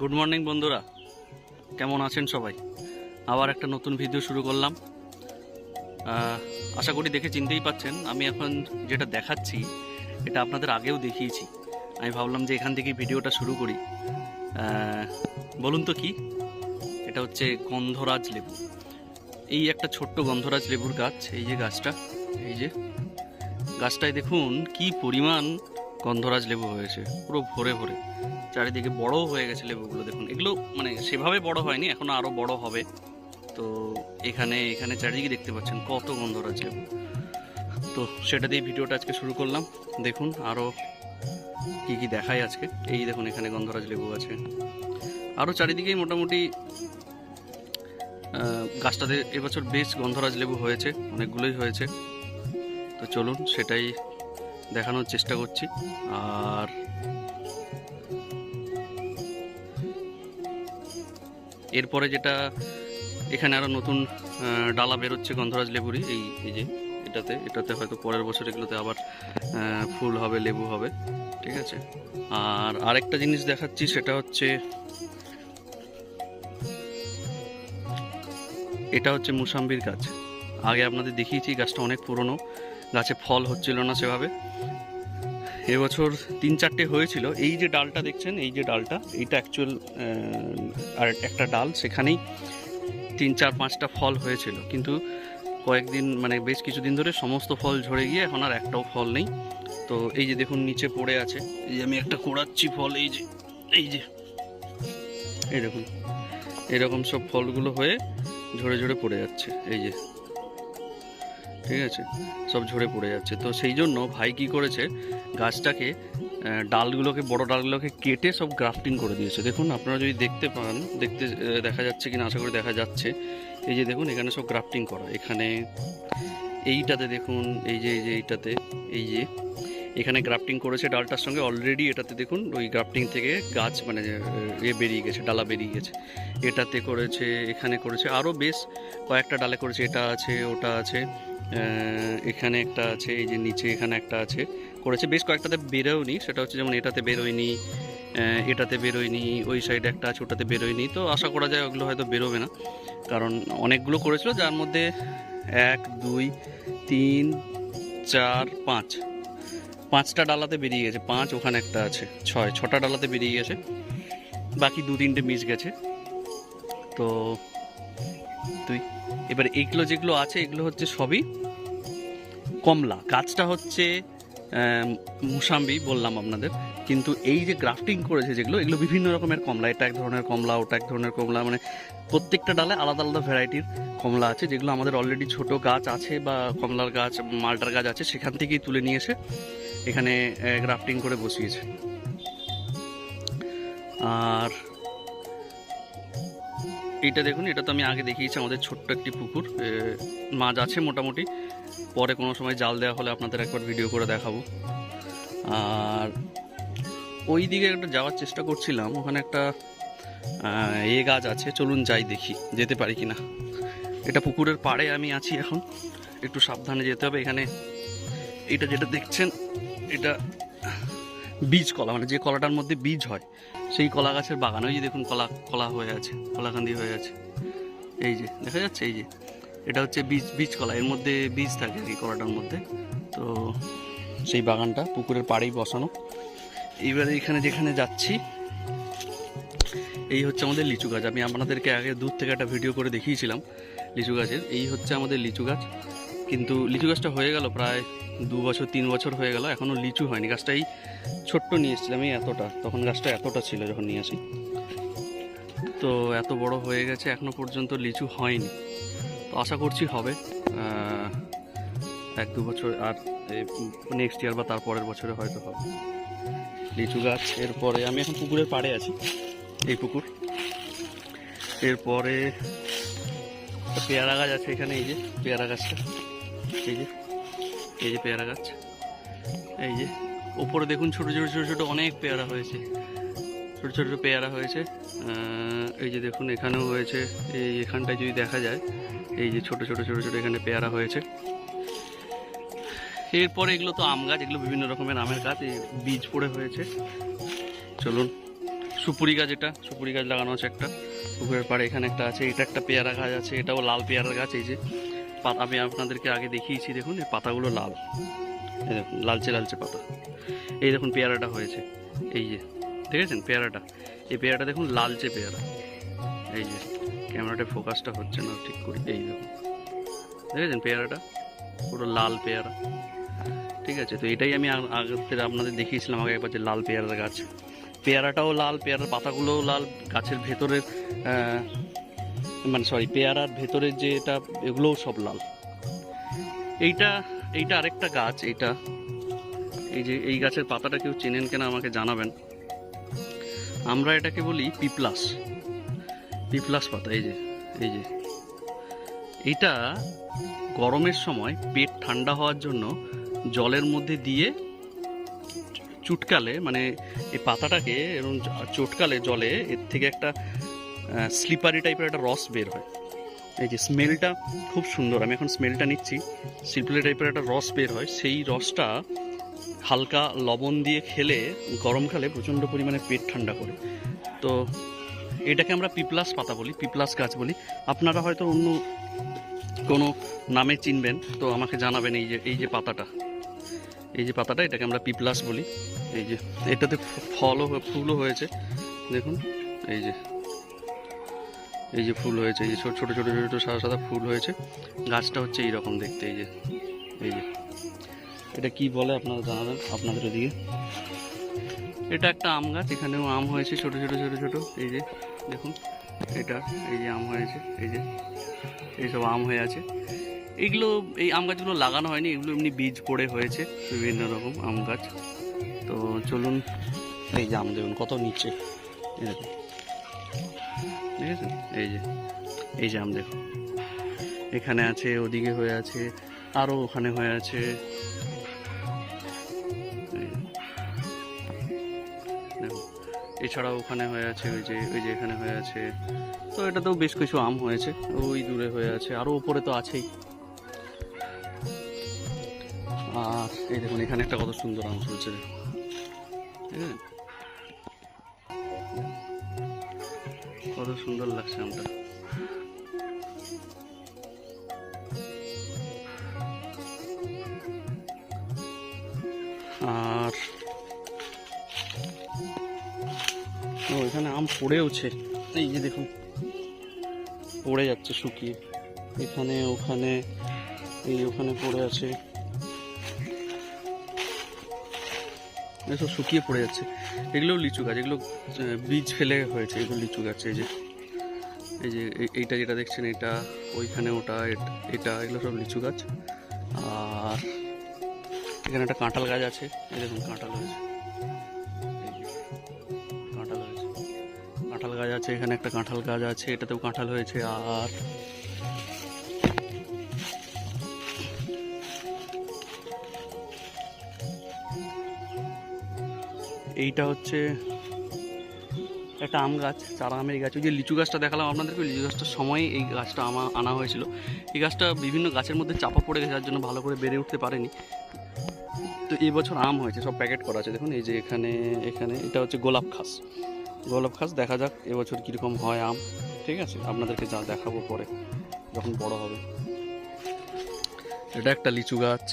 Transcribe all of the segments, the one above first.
Good morning বন্ধুরা, কেমন আছেন সবাই? আবার একটা নতুন ভিডিও শুরু করলাম। আশা করি দেখে চিনতেই পাচ্ছেন আমি এখন যেটা দেখাচ্ছি এটা আপনাদের আগেও দেখিয়েছি। আমি ভাবলাম যে এখান থেকেই ভিডিওটা শুরু করি। বলুন তো কি, এটা হচ্ছে গন্ধরাজ লেবু। এই একটা ছোট্ট গন্ধরাজ লেবুর গাছ, এই যে গাছটা, এই যে গাছটায় দেখুন কি পরিমাণ গন্ধরাজ লেবু হয়েছে, পুরো ভরে ভরে চারিদিকে বড় হয়ে গেছে লেবুগুলো। দেখুন এগুলো মানে সেভাবে বড় হয়নি, এখনো আরো বড় হবে। তো এখানে এখানে চারিদিকে দেখতে পাচ্ছেন কত গন্ধরাজ লেবু। তো সেটা দিয়ে ভিডিওটা আজকে শুরু করলাম। দেখুন আরো কি কি দেখায় আজকে। এই দেখুন এখানে গন্ধরাজ লেবু আছে, আরো চারিদিকেই মোটামুটি গাছটাতে এবছর বেশ গন্ধরাজ লেবু হয়েছে, অনেকগুলোই হয়েছে। তো চলুন সেটাই দেখানোর চেষ্টা করছি। আর এরপরে যেটা এখানে আরো নতুন ডালা বেরোচ্ছে গন্ধরাজ লেবুরই, এই যে এটাতে হয়তো পরের বছর এগুলোতে আবার ফুল হবে, লেবু হবে, ঠিক আছে। আর আরেকটা জিনিস দেখাচ্ছি, সেটা হচ্ছে এটা হচ্ছে মুসাম্বির গাছ। আগে আপনাদের দেখিয়েছি, গাছটা অনেক পুরনো, গাছে ফল হচ্ছিল না সেভাবে। এবছর 3-4টে হয়েছিল। এই যে ডালটা দেখছেন, এই যে ডালটা, এইটা অ্যাকচুয়াল আর একটা ডাল, সেখানেই 3-4-5টা ফল হয়েছিল, কিন্তু কয়েকদিন মানে বেশ কিছুদিন ধরে সমস্ত ফল ঝরে গিয়ে এখন আর একটাও ফল নেই। তো এই যে দেখুন নিচে পড়ে আছে, এই যে আমি একটা কোড়াচ্ছি ফল, এই যে এই দেখুন এরকম সব ফলগুলো হয়ে ঝরে ঝরে পড়ে যাচ্ছে, এই যে, ঠিক আছে, সব ঝরে পড়ে যাচ্ছে। তো সেই জন্য ভাই কি করেছে, গাছটাকে ডালগুলোকে, বড় ডালগুলোকে কেটে সব গ্রাফটিং করে দিয়েছে। দেখুন আপনারা যদি দেখতে পান, দেখা যাচ্ছে কিনা, আশা করি দেখা যাচ্ছে। এই যে দেখুন এখানে সব গ্রাফটিং করা, এখানে এইটাতে দেখুন, এই যে এইটাতে, এই যে এখানে গ্রাফটিং করেছে ডালটার সঙ্গে অলরেডি। এটাতে দেখুন ওই গ্রাফটিং থেকে গাছ মানে বেরিয়ে গেছে, ডালা বেরিয়ে গেছে। এটাতে করেছে, এখানে করেছে, আরও বেশ কয়েকটা ডালে করেছে। এটা আছে, ওটা আছে, এখানে একটা আছে, এই যে নিচে এখানে একটা আছে, করেছে। বেশ কয়েকটাতে বেরোয়নি, সেটা হচ্ছে যেমন এটাতে বেরোয়নি, এটাতে বেরোয়নি, ওই সাইডে একটা আছে, ওটাতে বেরোয়নি। তো আশা করা যায় ওগুলো হয়তো বেরোবে না, কারণ অনেকগুলো করেছিল, যার মধ্যে 1, 2, 3, 4, 5টা ডালাতে বেরিয়ে গেছে। 5, ওখানে একটা আছে, 6টা ডালাতে বেরিয়ে গেছে, বাকি 2-3টে মিস গেছে। তো এবার এইগুলো যেগুলো আছে, এগুলো হচ্ছে সবই কমলা। গাছটা হচ্ছে মুসাম্বি বললাম আপনাদের, কিন্তু এই যে গ্রাফটিং করেছে যেগুলো, এগুলো বিভিন্ন রকমের কমলা। এটা এক ধরনের কমলা, ওটা এক ধরনের কমলা, মানে প্রত্যেকটা ডালে আলাদা আলাদা ভ্যারাইটির কমলা আছে, যেগুলো আমাদের অলরেডি ছোট গাছ আছে বা কমলার গাছ, মালটার গাছ আছে, সেখান থেকেই তুলে নিয়ে এসে এখানে গ্রাফটিং করে বসিয়েছে। আর এইটা দেখুন, এটা তো আমি আগে দেখিয়েছি, আমাদের ছোট্ট একটি পুকুর, মাছ আছে মোটামুটি। পরে কোনো সময় জাল দেওয়া হলে আপনাদের একবার ভিডিও করে দেখাবো। আর ওই দিকে একটা যাওয়ার চেষ্টা করছিলাম, ওখানে একটা গাছ আছে, চলুন যাই দেখি, যেতে পারি কিনা। এটা পুকুরের পাড়ে আমি আছি এখন, একটু সাবধানে যেতে হবে। এখানে এটা যেটা দেখছেন, এটা বীজ কলা, মানে যে কলাটার মধ্যে বীজ হয়, সেই কলা গাছের বাগান। ওই যে দেখুন কলা হয়ে আছে, কলাকান্দি হয়ে আছে, এই যে দেখা যাচ্ছে, এই যে এটা হচ্ছে বীজ কলা, এর মধ্যে বীজ থাকে এই কলাটার মধ্যে। তো সেই বাগানটা পুকুরের পাড়েই বসানো। এইবারে এখানে যেখানে যাচ্ছি, এই হচ্ছে আমাদের লিচু গাছ। আমি আপনাদেরকে আগে দূর থেকে একটা ভিডিও করে দেখিয়েছিলাম লিচু গাছের। এই হচ্ছে আমাদের লিচু গাছ, কিন্তু লিচু গাছটা হয়ে গেল প্রায় 2-3 বছর হয়ে গেল, এখনও লিচু হয়নি। গাছটা এই ছোট্ট নিয়ে এসেছিলাম, এই এতটা, তখন গাছটা এতটা ছিল যখন নিয়ে আসি। তো এত বড় হয়ে গেছে, এখনো পর্যন্ত লিচু হয়নি। তো আশা করছি হবে 1-2 বছর, আর নেক্সট ইয়ার বা তারপরের বছরে হয়তো হবে লিচু গাছ। এরপরে আমি এখন পুকুরের পাড়ে আছি, এই পুকুর। এরপরে পেয়ারা গাছ আছে এখানে, এই যে পেয়ারা গাছটা, এই যে পেয়ারা গাছ, এই যে ওপরে দেখুন ছোট ছোট অনেক পেয়ারা হয়েছে, ছোট ছোট পেয়ারা হয়েছে। এই যে দেখুন এখানেও হয়েছে, এই এখানটায় যদি দেখা যায়, এই যে ছোট ছোট এখানে পেয়ারা হয়েছে। এরপরে এগুলো তো আম গাছ, এগুলো বিভিন্ন রকমের আমের গাছ, এই বীজ পড়ে হয়েছে। চলুন সুপুরি গাছ, এটা সুপুরি গাছ লাগানো আছে একটা পুকুরের পাড়ে। এখানে একটা আছে, এটা একটা পেয়ারা গাছ আছে, এটাও লাল পেয়ারার গাছ। এই যে আমি আপনাদেরকে আগে দেখিয়েছি, দেখুন এই পাতাগুলো লাল, এই দেখুন লালচে লালচে পাতা। এই দেখুন পেয়ারাটা হয়েছে, এই যে দেখেছেন পেয়ারাটা, এই পেয়ারাটা দেখুন লালচে পেয়ারা। এই যে ক্যামেরাটা ফোকাসটা হচ্ছে না ঠিক করে, এই দেখুন দেখেছেন পেয়ারাটা পুরো লাল পেয়ারা। ঠিক আছে, তো এটাই আমি আগে আপনাদের দেখিয়েছিলাম আগে একবার, যে লাল পেয়ারার গাছ। পেয়ারাটাও লাল, পেয়ারার পাতাগুলোও লাল, গাছের ভেতরের পেয়ারার ভেতরের যে এটা, এগুলোও সব লাল। এইটা আরেকটা গাছ, এই যে এই গাছের পাতাটা কেউ চেনেন কিনা আমাকে জানাবেন। আমরা এটাকে বলি পিপলাস পাতা। এই যে এইটা গরমের সময় পেট ঠান্ডা হওয়ার জন্য জলের মধ্যে দিয়ে চুটকালে, মানে এই পাতাটাকে এরকম চটকালে জলে, এর থেকে একটা স্লিপারি টাইপের একটা রস বের হয়। এই যে স্মেলটা খুব সুন্দর, আমি এখন স্মেলটা নিচ্ছি। স্লিপারি টাইপের একটা রস বের হয়, সেই রসটা হালকা লবণ দিয়ে খেলে গরমকালে প্রচণ্ড পরিমাণে পেট ঠান্ডা করে। তো এটাকে আমরা পিপলাস পাতা বলি, পিপলাস গাছ বলি। আপনারা হয়তো অন্য কোনো নামে চিনবেন, তো আমাকে জানাবেন। এই যে পাতাটা এটাকে আমরা পিপলাস বলি। এই যে এটাতে ফুলও হয়েছে, দেখুন এই যে ফুল হয়েছে, এই যে ছোট ছোট ছোট ছোট সাদা সাদা ফুল হয়েছে। গাছটা হচ্ছে এইরকম দেখতে। এই যে এটা কি বলে আপনারা জানাবেন আপনাদের ওদিকে। এটা একটা আম গাছ, এখানেও আম হয়েছে ছোট ছোট ছোট ছোট। এই যে দেখুন এটা, এই যে আম হয়েছে, এই যে এইসব আম হয়ে আছে। এইগুলো, এই আম গাছগুলো লাগানো হয়নি, এগুলো এমনি বীজ পড়ে হয়েছে, বিভিন্ন রকম আম গাছ। তো চলুন, এই যে আম দেখুন কত নিচে, এরকম ঠিক আছে। এই যে আম দেখুন, এখানে আছে, ওদিকে হয়ে আছে, আরও ওখানে হয়ে আছে। দেখুন এছাড়াও ওখানে হয়ে আছে, ওই যে এখানে হয়ে আছে। তো এটাতেও বেশ কিছু আম হয়েছে, ওই দূরে হয়ে আছে, আরও উপরে তো আছেই। আর এই দেখুন এখানে একটা কত সুন্দর আম চলছে, হ্যাঁ কত সুন্দর লাগছে আমটা। আর এখানে আম পড়েওছে, এই যে দেখুন পড়ে যাচ্ছে শুকিয়ে, এখানে ওখানে, ওখানে পড়ে আছে, এসব শুকিয়ে পড়ে যাচ্ছে। এগুলোও লিচু গাছ, এগুলো বীজ ফেলে হয়েছে, এগুলো লিচু গাছ। এই যে এইটা যেটা দেখছেন, এটা ওইখানে ওটা, এটা এগুলো সব লিচু গাছ। আর এখানে একটা কাঁঠাল গাছ আছে, এই দেখুন কাঁঠাল হয়েছে, কাঁঠাল গাছ আছে, এখানে একটা কাঁঠাল গাছ আছে, এটাতেও কাঁঠাল হয়েছে। আর এইটা হচ্ছে একটা আম গাছ, চারা আমের গাছ। ওই যে লিচু গাছটা দেখালাম আপনাদেরকে, লিচু গাছটার সময় এই গাছটা আনা হয়েছিল। এই গাছটা বিভিন্ন গাছের মধ্যে চাপা পড়ে গেছে, যার জন্য ভালো করে বেড়ে উঠতে পারেনি। তো এই বছর আম হয়েছে, সব প্যাকেট করা আছে দেখুন। এই যে এখানে এটা হচ্ছে গোলাপ খাস। দেখা যাক এবছর কীরকম হয় আম, ঠিক আছে, আপনাদেরকে যা দেখাবো পরে যখন বড় হবে। এটা একটা লিচু গাছ।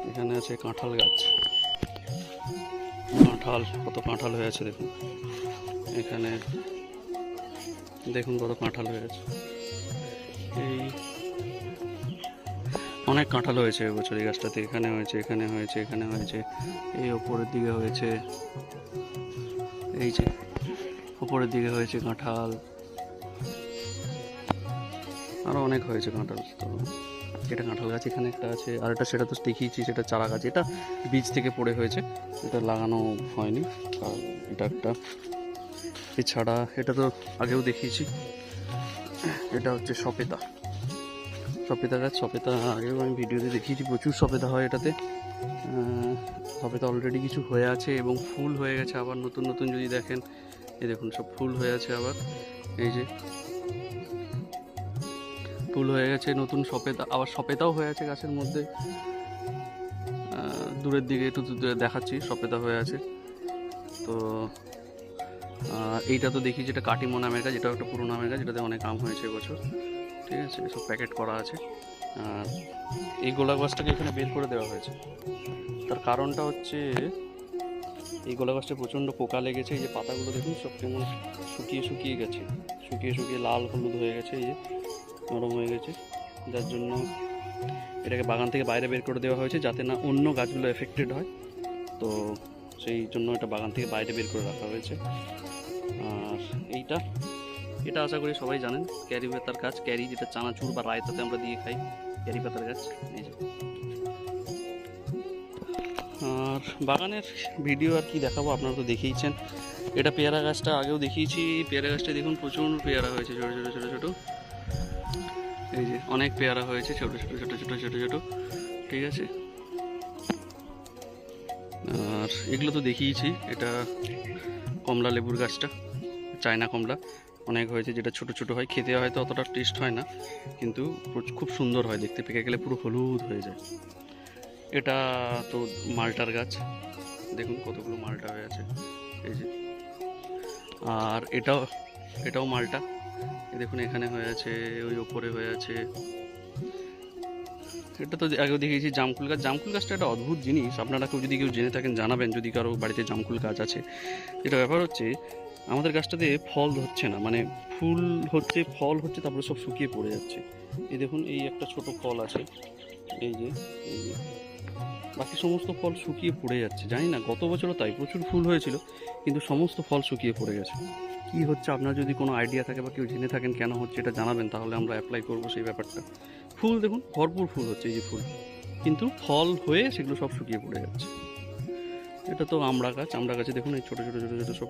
এখানে আছে কাঁঠাল গাছ, কত কাঁঠাল হয়ে আছে দেখুন। এখানে দেখুন কত কাঁঠাল হয়ে আছে, এই অনেক কাঁঠাল হয়েছে এবছর এই গাছটাতে। এখানে হয়েছে, এখানে হয়েছে, এই ওপরের দিকে হয়েছে, এই যে ওপরের দিকে হয়েছে কাঁঠাল, আরও অনেক হয়েছে কাঁঠাল। তো এটা কাঁঠাল গাছ, এখানে একটা আছে, আর এটা সেটা তো দেখিয়েছি, সেটা চারা গাছ। এটা বীজ থেকে পড়ে হয়েছে, এটা লাগানো হয়নি। আর এটা একটা, এছাড়া এটা তো আগেও দেখিয়েছি, এটা হচ্ছে সপেতা গাছ। সপেতা আগেও আমি ভিডিওতে দেখিয়েছি, প্রচুর সপেতা হয় এটাতে। সপেতা অলরেডি কিছু হয়ে আছে এবং ফুল হয়ে গেছে আবার নতুন যদি দেখেন, এই দেখুন সব ফুল হয়ে আছে আবার। এই যে ফুল হয়ে গেছে, নতুন সপেতা, আবার সপেতাও হয়ে আছে গাছের মধ্যে। দূরের দিকে একটু দূরে দেখাচ্ছি, সপেতা হয়ে আছে। তো এইটা তো দেখি যেটা কাটিমন আমের গাছ, এটাও একটা পুরোনো আমের গাছ, এটাতে অনেক আম হয়েছে এবছর। ঠিক আছে, সব প্যাকেট করা আছে। আর এই গোলাপ গাছটাকে এখানে বের করে দেওয়া হয়েছে। তার কারণটা হচ্ছে এই গোলাপ গাছটা প্রচণ্ড পোকা লেগেছে। এই যে পাতাগুলো দেখুন সব কেমন শুকিয়ে গেছে, শুকিয়ে লাল হলুদ হয়ে গেছে, এই যে নরম হয়ে গেছে, যার জন্য এটাকে বাগান থেকে বাইরে বের করে দেওয়া হয়েছে, যাতে না অন্য গাছগুলো এফেক্টেড হয়। তো সেই জন্য এটা বাগান থেকে বাইরে বের করে রাখা হয়েছে। আর এটা আশা করি সবাই জানেন, ক্যারি পাতার গাছ, ক্যারি যেটা চানাচুর বা রায়তাতে আমরা দিয়ে খাই, ক্যারি পাতার গাছ। এই যে আর বাগানের ভিডিও আর কি দেখাবো, আপনারা তো দেখেইছেন। এটা পেয়ারা গাছটা আগেও দেখিয়েছি। পেয়ারা গাছটা দেখুন প্রচুর পেয়ারা হয়েছে, ছোটো। এই যে অনেক পেয়ারা হয়েছে, ছোটো। ঠিক আছে, আর এগুলো তো দেখিয়েছি। এটা কমলা লেবুর গাছটা, চায়না কমলা, অনেক হয়েছে, যেটা ছোট হয়, খেতে হয়তো অতটা টেস্ট হয় না, কিন্তু খুব সুন্দর হয় দেখতে, পেকে গেলে পুরো হলুদ হয়ে যায়। এটা তো মালটার গাছ, দেখুন কতগুলো মালটা হয়ে আছে, এই যে। আর এটাও মালটা, দেখুন এখানে হয়ে আছে, ওই ওপরে হয়ে আছে। এটা তো আগেও দেখিয়েছি জামকুল গাছ। জামকুল গাছটা একটা অদ্ভুত জিনিস, আপনারা কেউ জেনে থাকেন জানাবেন, যদি কারো বাড়িতে জামকুল গাছ আছে। যেটা ব্যাপার হচ্ছে, আমাদের গাছটাতে ফল ধরছে না, মানে ফুল হচ্ছে, ফল হচ্ছে, তারপরে সব শুকিয়ে পড়ে যাচ্ছে। এই দেখুন, এই একটা ছোট ফল আছে, এই যে বাকি সমস্ত ফল শুকিয়ে পড়ে যাচ্ছে। জানি না, গত বছরও তাই, প্রচুর ফুল হয়েছিল, কিন্তু সমস্ত ফল শুকিয়ে পড়ে গেছে। কি হচ্ছে, আপনার যদি কোনো আইডিয়া থাকে বা কেউ জেনে থাকেন কেন হচ্ছে, এটা জানাবেন, তাহলে আমরা অ্যাপ্লাই করবো সেই ব্যাপারটা। ফুল দেখুন ভরপুর ফুল হচ্ছে, এই যে ফুল, কিন্তু ফল হয়ে সেগুলো সব শুকিয়ে পড়ে যাচ্ছে। এটা তো আমড়া গাছে দেখুন, এই ছোটো সব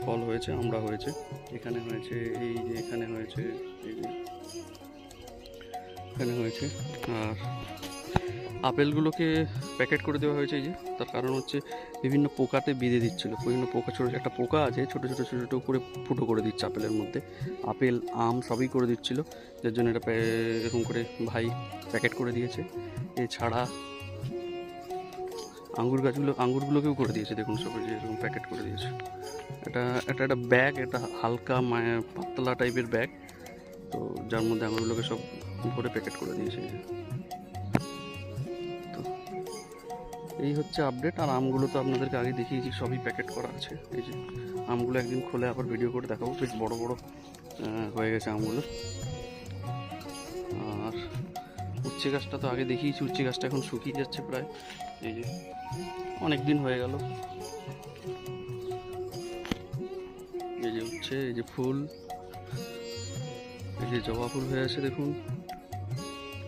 ফল হয়েছে, আমড়া হয়েছে, এখানে হয়েছে, এই যে এখানে হয়েছে, এই যে এখানে হয়েছে। আর আপেলগুলোকে প্যাকেট করে দেওয়া হয়েছে, এই যে, তার কারণ হচ্ছে বিভিন্ন পোকাতে বেঁধে দিচ্ছিলো, বিভিন্ন পোকা, একটা পোকা আছে ছোটো করে ফুটো করে দিচ্ছে আপেলের মধ্যে, আপেল আম সবই করে দিচ্ছিলো, যার জন্য এটা এরকম করে ভাই প্যাকেট করে দিয়েছে। এছাড়া আঙ্গুরগুলোকেও করে দিয়েছে, দেখুন সব যে এরকম প্যাকেট করে দিয়েছে। একটা ব্যাগ, এটা হালকা পাতলা টাইপের ব্যাগ, তো যার মধ্যে আঙ্গুরগুলোকে সব ভরে প্যাকেট করে দিয়েছে। তো এই হচ্ছে আপডেট। আর আমগুলো তো আপনাদেরকে আগে দেখিয়েছি, সবই প্যাকেট করা আছে। এই যে আমগুলো একদিন খুলে আবার ভিডিও করে দেখাবো, বেশ বড় হয়ে গেছে আমগুলো। আর উচ্ছে গাছটা তো আগে দেখিয়েছি, উচ্ছে গাছটা এখন শুকিয়ে যাচ্ছে প্রায়, এই যে অনেক দিন হয়ে গেল। এই যে উচ্ছে, এই যে ফুল, এই যে জবা ফুল হয়ে আছে, দেখুন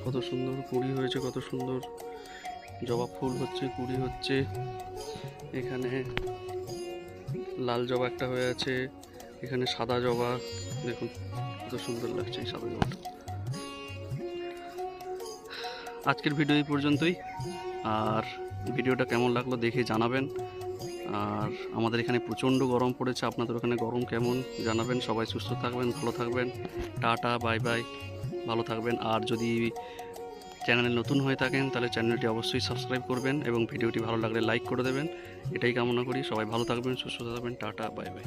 কত সুন্দর কুড়ি হয়েছে, কত সুন্দর জবা ফুল হচ্ছে, কুড়ি হচ্ছে। এখানে লাল জবা একটা হয়ে আছে, এখানে সাদা জবা, দেখুন কত সুন্দর লাগছে এই সাদা জবাটা। আজকের ভিডিও এই পর্যন্তই। আর ভিডিওটা কেমন লাগলো দেখে জানাবেন। আর আমাদের এখানে প্রচণ্ড গরম পড়েছে, আপনাদের ওখানে গরম কেমন জানাবেন। সবাই সুস্থ থাকবেন, ভালো থাকবেন, টাটা বাই বাই, ভালো থাকবেন। আর যদি চ্যানেলে নতুন হয়ে থাকেন তাহলে চ্যানেলটি অবশ্যই সাবস্ক্রাইব করবেন, এবং ভিডিওটি ভালো লাগলে লাইক করে দেবেন। এটাই কামনা করি। সবাই ভালো থাকবেন, সুস্থ থাকবেন, টাটা বাই বাই।